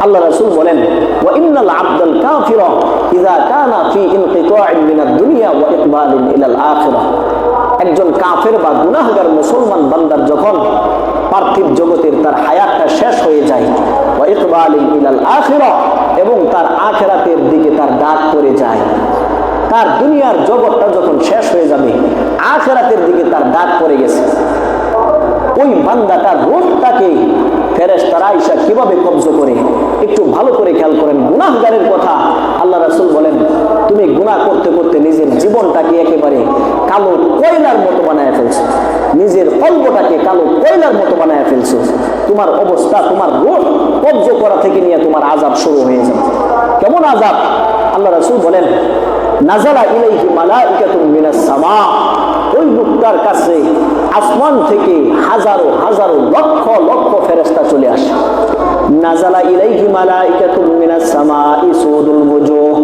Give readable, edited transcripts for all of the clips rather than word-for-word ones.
আল্লাহ রাসূল বলেন, ওয়া ইন্নাল আবদাল কাফিরা ইযা কানা ফি ইনকিতাইন মিনাদ দুনিয়া ওয়া ইকবালিন ইলাল আখিরাহ। একজন কাফের বা গুনাহগার মুসলমান বান্দার যখন পার্থিব জগতের তার হায়াতটা শেষ হয়ে যায়, ওয়া ইকবালিন ইলাল আখিরাহ, এবং তার আখিরাতের দিকে তার ডাক পড়ে যায়, তার দুনিয়ার জগৎটা যখন শেষ হয়ে যাবে, আখিরাতের দিকে তার ডাক পড়ে গেছে, ওই বান্দাটার রূহটাকে ফেরেশতারা আয়েশা কিভাবে কবজ করে একটু ভালো করে খেয়াল করেন। গুনাহগারের কথা আল্লাহ রাসূল বলেন, তুমি গুনাহ করতে করতে নিজের জীবনটাকে একেবারে কালো কয়লার মতো বানায় ফেলছো, নিজের কলবটাকে কালো কয়লার মতো বানায় ফেলছো, তোমার অবস্থা, তোমার রূহ কবজ করা থেকে নিয়ে তোমার আযাব শুরু হয়ে যাবে। কেমন আযাব? আল্লাহ রাসূল বলেন, নাযালা ইলাইহি মালাইকাতুন মিনাস সামা, ওই লোকটার কাছে আসমান থেকে হাজারো হাজারো লক্ষ লক্ষ ফেরেশতা চলে আসে। নাযালা ইলাইহি মালাইকাতুন মিনাস সামাই সুদুল ওজুহ,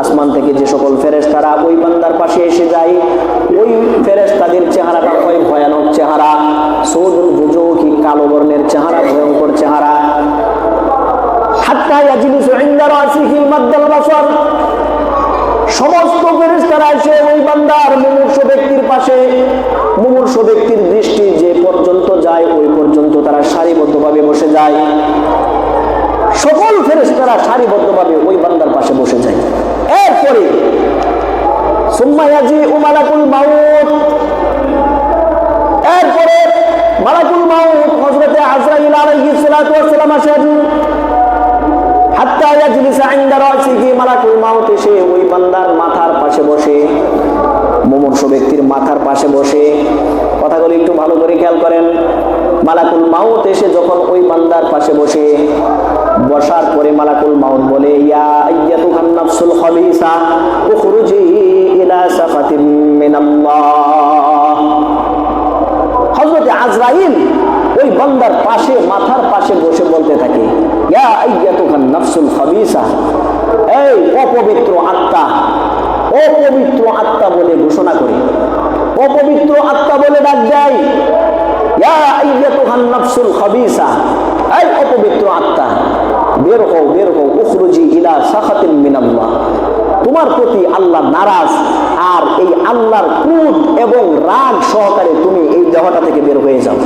আসমান থেকে যে সকল ফেরেশতারা ওই বান্দার পাশে এসে যায়, ওই ফেরেশতাদের চেহারাটা হয় ভয়ানক চেহারা, সুদুল ওজুহ কি কালো বর্ণের চেহারা, ভয়ঙ্কর চেহারা। হাত্তা ইয়াজলিসু ইনদা রাসিহি মাদ্দাল বাসার, সমস্ত ফেরেশতারা এসে ওই বান্দার মুমূর্ষু ব্যক্তির পাশে, মুমূর্ষু ব্যক্তির দৃষ্টি যে পর্যন্ত যায় ওই পর্যন্ত তারা সারিবদ্ধভাবে বসে যায়। সকল ফেরেশতারা সারিবদ্ধভাবে ওই বান্দার পাশে বসে যায়। এরপরে সুম্মা ইয়াজিউ মালাকুল মাউত, এরপরে মালাকুল মাউত হযরতে আজরাইল আলাইহিস সালাতু ওয়াস সালাম আসেন। হাত্তা ইয়াজলিসা ইনদা রাসিহি, মালাকুল মাউত এসে ওই বান্দার মাথার পাশে বসে, মুমূর্ষু ব্যক্তির মাথার পাশে বসে। কথাগুলো একটু ভালো করে খেয়াল করেন। মালাকুল মাউত এসে যখন ওই বান্দার পাশে বসে, বসার পরে মালাকুল মাউত বলে, ইয়া আইয়াতুহান নাফসুল খাবিসা উখরুজি ইলা সাফাতিন মিনাল্লাহ। হযরত আজরাইল ওই বান্দার পাশে মাথার পাশে বসে বলতে থাকে, ইয়া আইয়াতুহান নাফসুল খাবিসা, এই অপবিত্র আত্মা, অপবিত্র আত্মা বলে ঘোষণা করে, অপবিত্র আত্মা বলে ডাক দেয়, ইয়া আইয়াতুহান নাফসুল খাবিসা, এই অপবিত্র আত্মা বের হও, বের হও, উখরুজি ইলা সাখাতিন মিনাল্লাহ, তোমার প্রতি আল্লাহ নারাজ, আর এই আল্লাহর ক্রোধ এবং রাগ সহকারে তুমি এই দেহটা থেকে বের হয়ে যাও।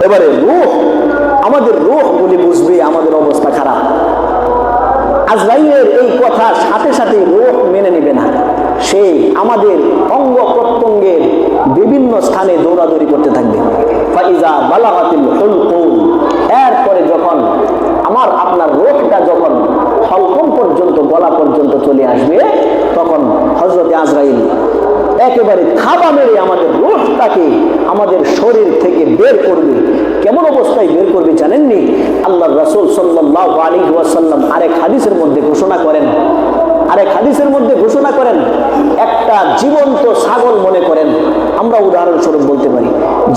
এবারে রূহ, আমাদের রূহ বলে বুঝবে আমাদের অবস্থা খারাপ। আজরাইলের এই কথা সাথে সাথে রূহ মেনে নিবে না, সে আমাদের অঙ্গ প্রত্যঙ্গের বিভিন্ন স্থানে দৌড়াদৌড়ি করতে থাকবে। ফাইজা বালাগাতিল হুলকুম, এরপরে যখন আমার আপনার রূহটা যখন হলকুম পর্যন্ত, গলা পর্যন্ত চলে আসবে, তখন হযরতে আজরাইল একেবারে থাবা মেরে আমাদের রূহটাকে আমাদের শরীর থেকে বের করবে। কেমন অবস্থায় বের করবে জানেননি? আল্লাহর রাসূল সাল্লাল্লাহু আলাইহি ওয়াসাল্লাম আরেক হাদিসের মধ্যে ঘোষণা করেন, একটা জীবন্ত ছাগল মনে করেন, আমরা উদাহরণস্বরূপ বলতে পারি,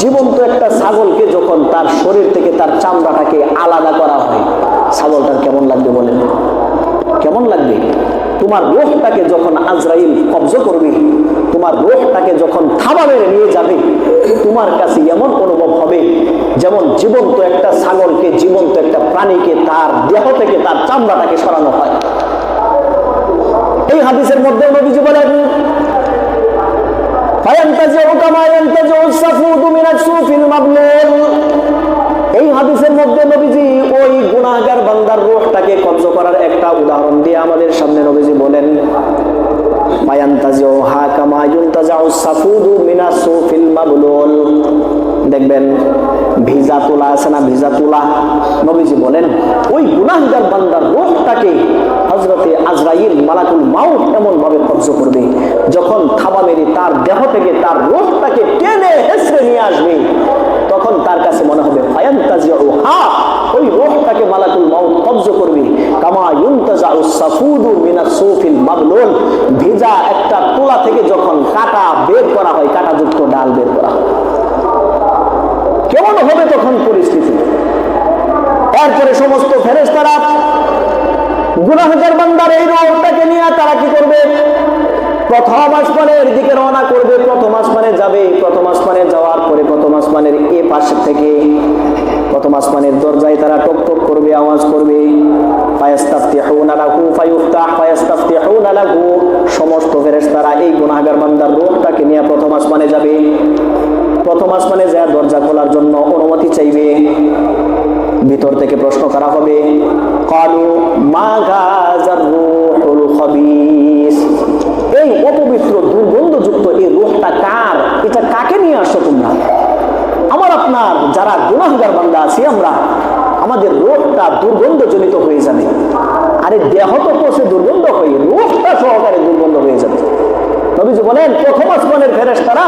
জীবন্ত একটা ছাগলকে যখন তার শরীর থেকে তার চামড়াটাকে আলাদা করা হয়, ছাগলটার কেমন লাগবে বলেন? কেমন লাগবে? তোমার রূহটাকে যখন আজরাইল কবজ করবে, তোমার রূহটাকে যখন থাবা মেরে নিয়ে যাবে, তোমার কাছে এমন অনুভব হবে যেমন জীবন্ত একটা ছাগলকে, জীবন্ত একটা প্রাণীকে তার দেহ থেকে তার চামড়াটাকে সরানো হয়। এই হাদিসের মধ্যে নবীজি বলেন, ফায়ান্তাজিউ কামা ইয়ান্তাজিউ সাফুদু মিনাস সুফিল মাবলুল। এই হাদিসের মধ্যে নবীজি ওই গুনাহগার বান্দার রূহটাকে কবজ করার একটা উদাহরণ দিয়ে আমাদের সামনে নবীজি বলেন, ফায়ান্তাজিউ হা কামা ইয়ান্তাজিউ সাফুদু মিনাস সুফিল মাবলুল। দেখবেন ভিজা তোলা আছে না, ভিজা তোলা, নবীজি বলেন ওই গুনাহগার বান্দার রূহটাকে হযরতে আজরাইল মালাকুল মাউত এমন ভাবে কবজ করবে, যখন থাবা মেরে তার দেহ থেকে তার রূহটাকে টেনে হেঁচড়ে নিয়ে আসবে, তখন তার কাছে মনে হবে ফায়ান্তাজিউহা, ওই রূহটাকে মালাকুল মাউত কবজ করবে কামা ইউনতাজাউ সাফুদু মিনাস সুফিল মাবলুল। ভিজা একটা তোলা থেকে যখন কাটা বের করা হয়, কাটাযুক্ত ডাল বের করা হয়, কেমন হবে তখন পরিস্থিতি? এরপরে সমস্ত ফেরেশতারা গুনাহগার বান্দার এই রূহটাকে নিয়ে তারা কি করবে? প্রথম আসমানের দিকে রওনা করবে, প্রথম আসমানে যাবে। প্রথম আসমানে যাওয়ার পরে প্রথম আসমানের এ পাশ থেকে প্রথম আসমানের দরজায় তারা টক টক করবে, আওয়াজ করবে, ফায়াস্তাফতিহুনা লাহু ফায়ুফতাহ ফায়াস্তাফতিহুনা লাহু, সমস্ত ফেরেশতারা এই গুনাহগার বান্দার রূহটাকে নিয়ে প্রথম আসমানে যাবে। প্রথম আসমানে যায় দরজা খোলার জন্য অনুমতি চাইবে। ভিতর থেকে প্রশ্ন করা হবে, ক্বালু মা গাযার রূহুল খাবীস, এই অপবিত্র দুর্গন্ধযুক্ত এই রূহটা কার? এটা কাকে নিয়ে আসছো তোমরা? আমার আপনার যারা গুনাহগার বান্দা আছি আমরা, আমাদের রূহটা দুর্গন্ধজনিত হয়ে যাবে। আরে দেহ তো কোষে দুর্গন্ধ হয়ে, রূহটা সহকারে দুর্গন্ধ হয়ে যাবে। নবীজি বলেন প্রথম আসমানের ফেরেশতারা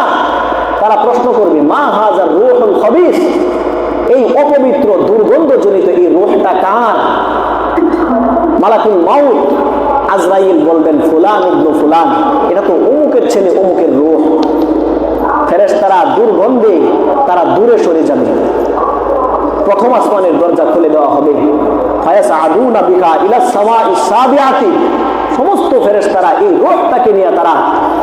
তারা প্রশ্ন করবে, মা হাযার রূহুল খাবীস, এই অপবিত্র দুর্গন্ধজনিত এই রূহটা কার? মালাকুল মাউত আজরাইল বলবেন ফুলান ইবনে ফুলান, এটা তো অমুকের ছেলে অমুকের রূহ। ফেরেশতারা দুর্গন্ধে তারা দূরে সরে যাবে। প্রথম আসমানের দরজা খুলে দেওয়া হবে, ফায়াসআদুনা বিহা ইলাস সামাইস সাবিআতি, সমস্ত ফেরেশতারা এই রূহটাকে নিয়ে তারা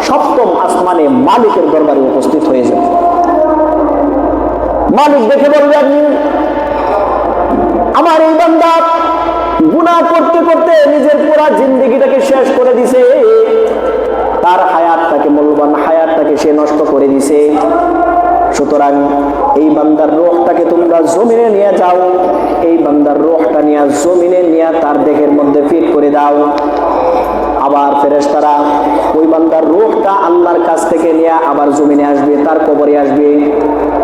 সপ্তম আসমানে মালিকের দরবারে উপস্থিত হয়ে যাবে। মালিক দেখে বলবেন, আমার এই বান্দা গুনাহ করতে করতে নিজের পুরা জিন্দেগিটাকে শেষ করে দিছে, তার হায়াতটাকে, মূল্যবান হায়াতটাকে সে নষ্ট করে দিছে। সুতরাং এই বান্দার রূহটাকে তোমরা জমিনে নিয়ে যাও, এই বান্দার রূহটা নিয়ে জমিনে নিয়ে তার দেহের মধ্যে ফিট করে দাও। আবার ফেরেশতারা ওই বান্দার রূহটা আল্লাহর কাছ থেকে নিয়ে আবার জমিনে আসবে, তার কবরে আসবে।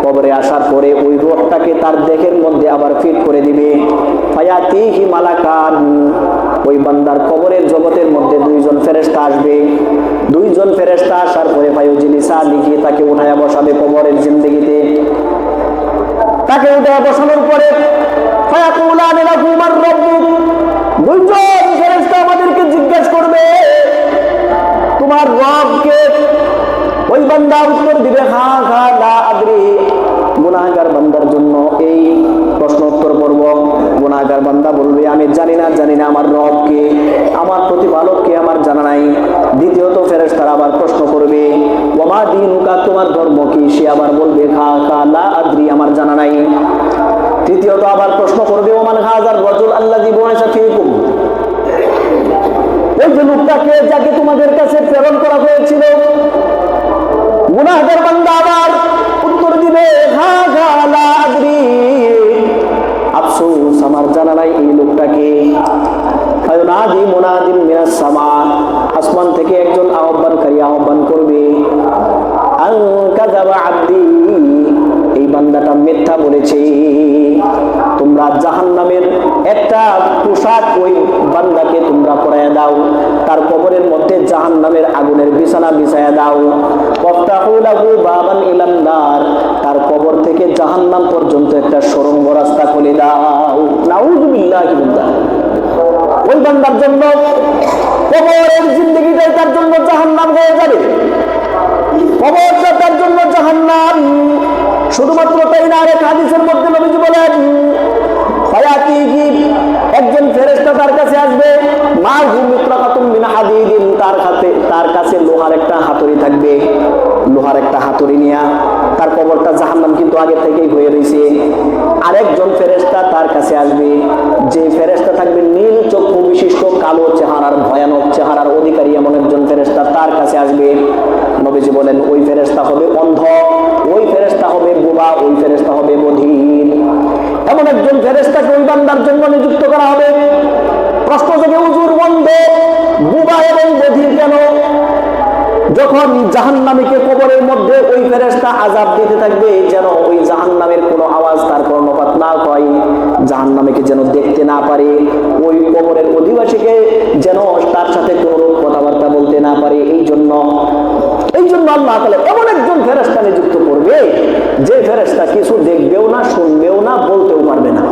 কবরে আসার পরে ওই রূহটাকে তার দেহের মধ্যে আবার ফিট করে দিবে। ফায়াতিহি মালাকান, ওই বান্দার কবরের জগতের মধ্যে দুইজন ফেরেশতা আসবে। দুইজন ফেরেশতা আসার পরে ফায়ুজিলিসা লিখি, তাকে উঠায়া বসাবে কবরের জিন্দেগিতে। তাকে উঠায়া বসানোর পরে ফায়াকুলান লাহু মান রাব্বুক, দুইজন ফেরেশতা আমাদেরকে জিজ্ঞাসা করবে তোমার রব কে? ওই বান্দা উত্তর দিবে হা হা লা আদরি। গুনাহগার বান্দার জন্য এই প্রশ্ন উত্তর পর্ব। গুনাহগার বান্দা বলবে আমি জানি না আমার রব কে, আমার প্রতিপালক কে আমার জানা নাই। দ্বিতীয়ত ফেরেশতারা আবার প্রশ্ন করবে ওমা দীনুকা, তোমার ধর্ম কি? সে আবার বলবে হা হা লা আদরি, আমার জানা নাই। তৃতীয়ত আবার প্রশ্ন করবে ওমান হাযার রাজুল আল্লাযী বুইসা ফীকুম, ওই যে লোকটাকে যাকে তোমাদের কাছে প্রেরণ করা হয়েছিল। গুনাহগার বান্দা আবার উত্তর দিবে হা হা লা আদরি, আফসোস আমার জানা নাই এই লোকটাকে। ফায়ুনাদি মুনাদিন মিনাস সামা, আসমান থেকে একজন আহ্বানকারী আহ্বান করবে আন কাযাবা আবদি, এই বান্দাটা মিথ্যা বলেছে। তোমরা জাহান্নামের একটা পোশাক ওই বান্দাকে তোমরা পরাইয়া দাও, তার কবরের মধ্যে জাহান্নামের আগুনের বিছানা বিছায়া দাও। ওয়াফতাহু লাহু বাবান ইলান নার, তার কবর থেকে জাহান্নাম পর্যন্ত একটা সুড়ঙ্গ রাস্তা খুলে দাও। নাউযুবিল্লাহি মিন যালিক। ওই বান্দার জন্য কবরের জিন্দেগিটাই তার জন্য জাহান্নাম হয়ে যাবে, কবরটা তার জন্য জাহান্নাম। শুধুমাত্র তাই না, আরেক হাদিসের মধ্যে নবীজি বলেন ফায়াতিহি, একজন ফেরেশতা তার কাছে আসবে, মাহু মিত্রাকাতুম মিন হাদিদিন, তার কাছে লোহার একটা হাতুড়ি থাকবে। লোহার একটা হাতুড়ি নিয়ে তার কবরটা জাহান্নাম কিন্তু আগে থেকেই হয়ে রয়েছে। আরেকজন ফেরেশতা তার কাছে আসবে, যে ফেরেশতা থাকবে নীল চক্ষু বিশিষ্ট, কালো চেহারার, ভয়ানক চেহারার অধিকারী এমন একজন ফেরেশতা তার কাছে আসবে। নবীজি বলেন ওই ফেরেশতা হবে অন্ধ, ওই ফেরেশতা হবে বোবা, ওই ফেরেশতা হবে বধির। এমন একজন ফেরেশতাকে ওই বান্দার জন্য নিযুক্ত করা হবে। প্রশ্ন থেকে হুজুর অন্ধ, বোবা এবং বধির কেন? যখন জাহান্নামীকে কবরের মধ্যে ওই ফেরেশতা আযাব দিতে থাকবে, যেন ওই জাহান্নামের কোনো আওয়াজ তার কর্ণপাত না হয়, জাহান্নামীকে যেন দেখতে না পারে, ওই কবরের অধিবাসীকে যেন তার সাথে কোনো কথাবার্তা বলতে না পারে। এই জন্য আল্লাহ তাআলা এমন একজন ফেরেশতা নিযুক্ত করবে, যে ফেরেশতা কিছু দেখবেও না, শুনবেও না, বলতেও পারবে না।